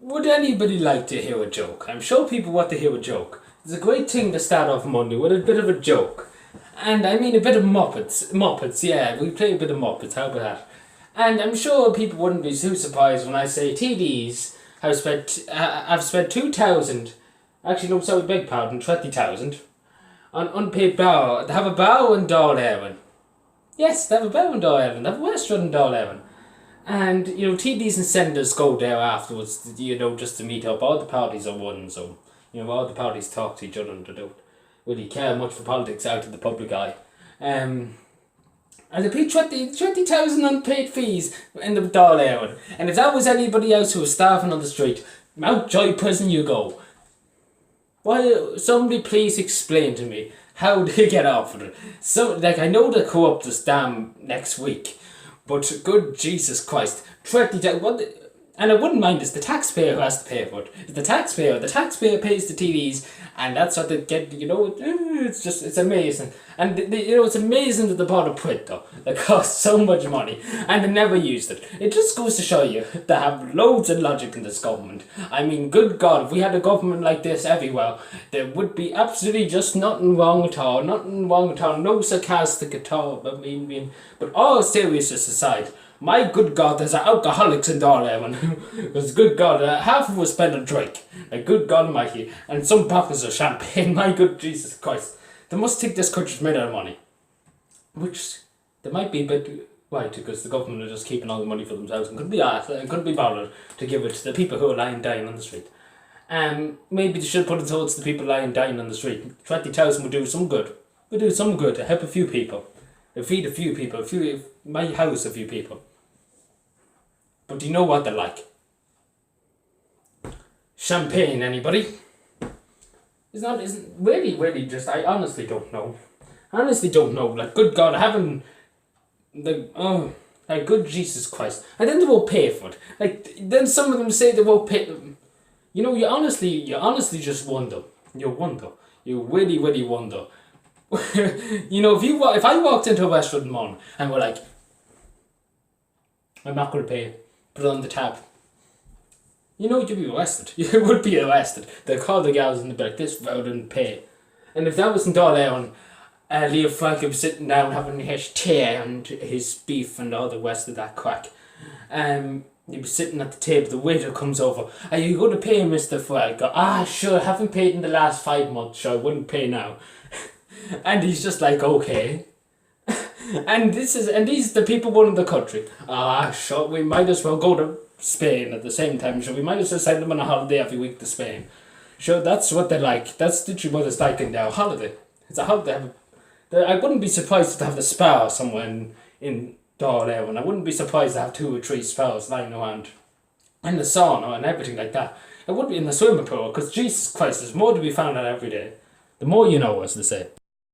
Would anybody like to hear a joke? I'm sure people want to hear a joke. It's a great thing to start off Monday with a bit of a joke. And I mean a bit of Muppets, yeah, we play a bit of Muppets, how about that? And I'm sure people wouldn't be too surprised when I say TDs have spent 2,000, actually no, sorry, beg pardon, 20,000 on unpaid bow. They have a bow in Darlaren. Yes, they have a bow in Darlaren, they have a restaurant in Darlaren. And, TDs and senators go there afterwards, just to meet up. All the parties are one, so, all the parties talk to each other and they don't really care much for politics out of the public eye. And they pay 20,000 unpaid fees in the Dáil. And if that was anybody else who was starving on the street, Mountjoy prison you go. Why, somebody please explain to me how they get off of it. So, I know they co-op this dam next week, but good Jesus Christ, 20,000, and I wouldn't mind it's the taxpayer who has to pay for it. It's the taxpayer pays the TVs, and that's what they get, it's amazing. And, it's amazing that they bought a print, though. That cost so much money, and they never used it. It just goes to show you, they have loads of logic in this government. I mean, good God, if we had a government like this everywhere, there would be absolutely just nothing wrong at all, no sarcastic at all, but all seriousness aside, my good God, there's alcoholics in Darlaren. There's good God, half of us spend a drink. Like, good God almighty. And some bottles of champagne. My good Jesus Christ. They must think this country's made out of money. Which, they might be a bit right, because the government are just keeping all the money for themselves and couldn't be bothered to give it to the people who are lying dying on the street. Maybe they should put it towards the people lying dying on the street. 20,000 would do some good. Would do some good to help a few people. To feed a few people. My house a few people. But do you know what they're like? Champagne, anybody? Isn't really just, I honestly don't know. Like, good God, like, good Jesus Christ. And then they won't pay for it. Like, then some of them say they won't pay. You honestly just wonder. You wonder. You really wonder. If I walked into a restaurant in the morning and were like, I'm not going to pay, put it on the tab, you'd be arrested. You would be arrested. They'd call the gals and they'd be like, this fellow didn't pay. And if that wasn't all there, and Leo Frank was sitting down having his tea and his beef and all the rest of that crack, he'd be sitting at the table, the waiter comes over, are you going to pay, Mr. Frank? Sure, I haven't paid in the last 5 months, so I wouldn't pay now. And he's just like, okay. And these are the people running the country. Sure, we might as well go to Spain at the same time. Sure, we might as well send them on a holiday every week to Spain. Sure, that's what they're like. That's literally what it's like in their holiday. It's a holiday. I wouldn't be surprised to have the spa somewhere in Darlaren. I wouldn't be surprised to have 2 or 3 spas lying around. And the sauna and everything like that. I would be in the swimming pool, because Jesus Christ, there's more to be found out every day. The more you know, as they say.